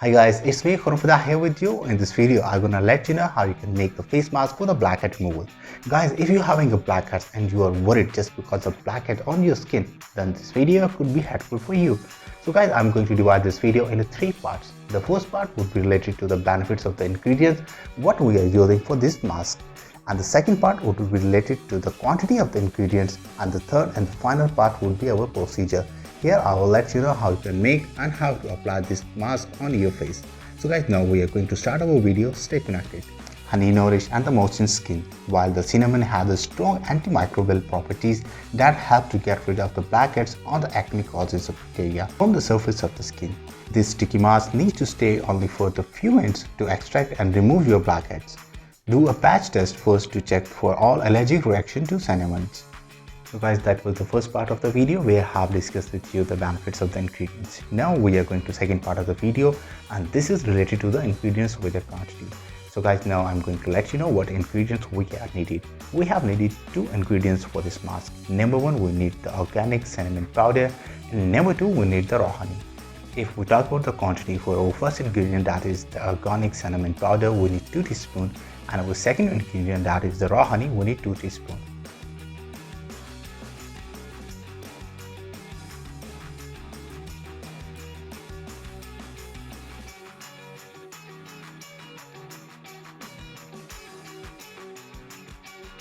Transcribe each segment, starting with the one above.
Hi guys, it's me Fida here with you. In this video, I'm gonna let you know how you can make the face mask for the blackhead removal. Guys, if you're having a blackhead and you are worried just because of blackhead on your skin, then this video could be helpful for you. So guys, I'm going to divide this video into 3 parts. The first part would be related to the benefits of the ingredients, what we are using for this mask. And the second part would be related to the quantity of the ingredients, and the third and the final part would be our procedure. Here I will let you know how you can make and how to apply this mask on your face. So guys, now we are going to start our video. Stay connected. Honey nourish and the moistened skin, while the cinnamon has a strong antimicrobial properties that help to get rid of the blackheads or the acne causes of bacteria from the surface of the skin. This sticky mask needs to stay only for the few minutes to extract and remove your blackheads. Do a patch test first to check for all allergic reaction to cinnamons. So guys, that was the first part of the video where I have discussed with you the benefits of the ingredients. Now we are going to second part of the video, and this is related to the ingredients with the quantity. So guys, now I'm going to let you know what ingredients we have needed. We have needed 2 ingredients for this mask. Number 1, we need the organic cinnamon powder, and number 2, we need the raw honey. If we talk about the quantity for our first ingredient, that is the organic cinnamon powder, we need 2 teaspoons, and our second ingredient, that is the raw honey, we need 2 teaspoons.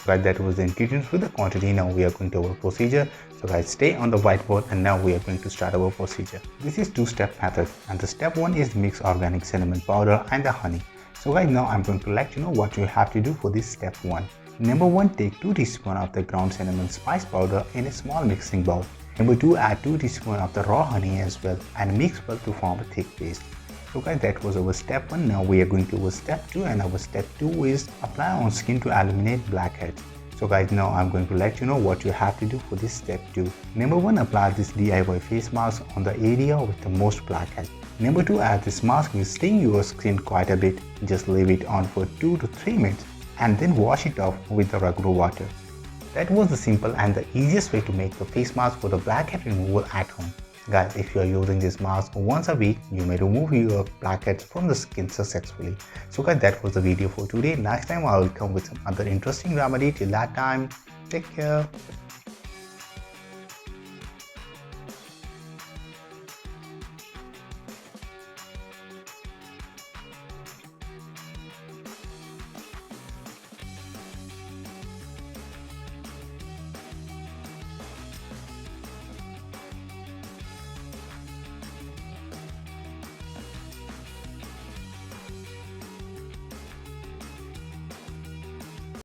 Guys, that was the ingredients with the quantity. Now we are going to our procedure. So guys, stay on the whiteboard, and now we are going to start our procedure. This is 2-step method, and the step 1 is mix organic cinnamon powder and the honey. So guys, now I'm going to let you know what you have to do for this step 1. Number 1, take 2 teaspoons of the ground cinnamon spice powder in a small mixing bowl. Number 2, add 2 teaspoons of the raw honey as well and mix well to form a thick paste. So guys, that was our step 1. Now we are going to our step 2, and our step 2 is apply on skin to eliminate blackheads. So guys, now I'm going to let you know what you have to do for this step 2. Number 1, apply this DIY face mask on the area with the most blackhead. Number 2, add this mask will sting your skin quite a bit. Just leave it on for 2 to 3 minutes and then wash it off with the regular water. That was the simple and the easiest way to make the face mask for the blackhead removal at home. Guys, if you are using this mask once a week, you may remove your blackheads from the skin successfully. So guys, that was the video for today. Next time I will come with some other interesting remedy. Till that time, take care.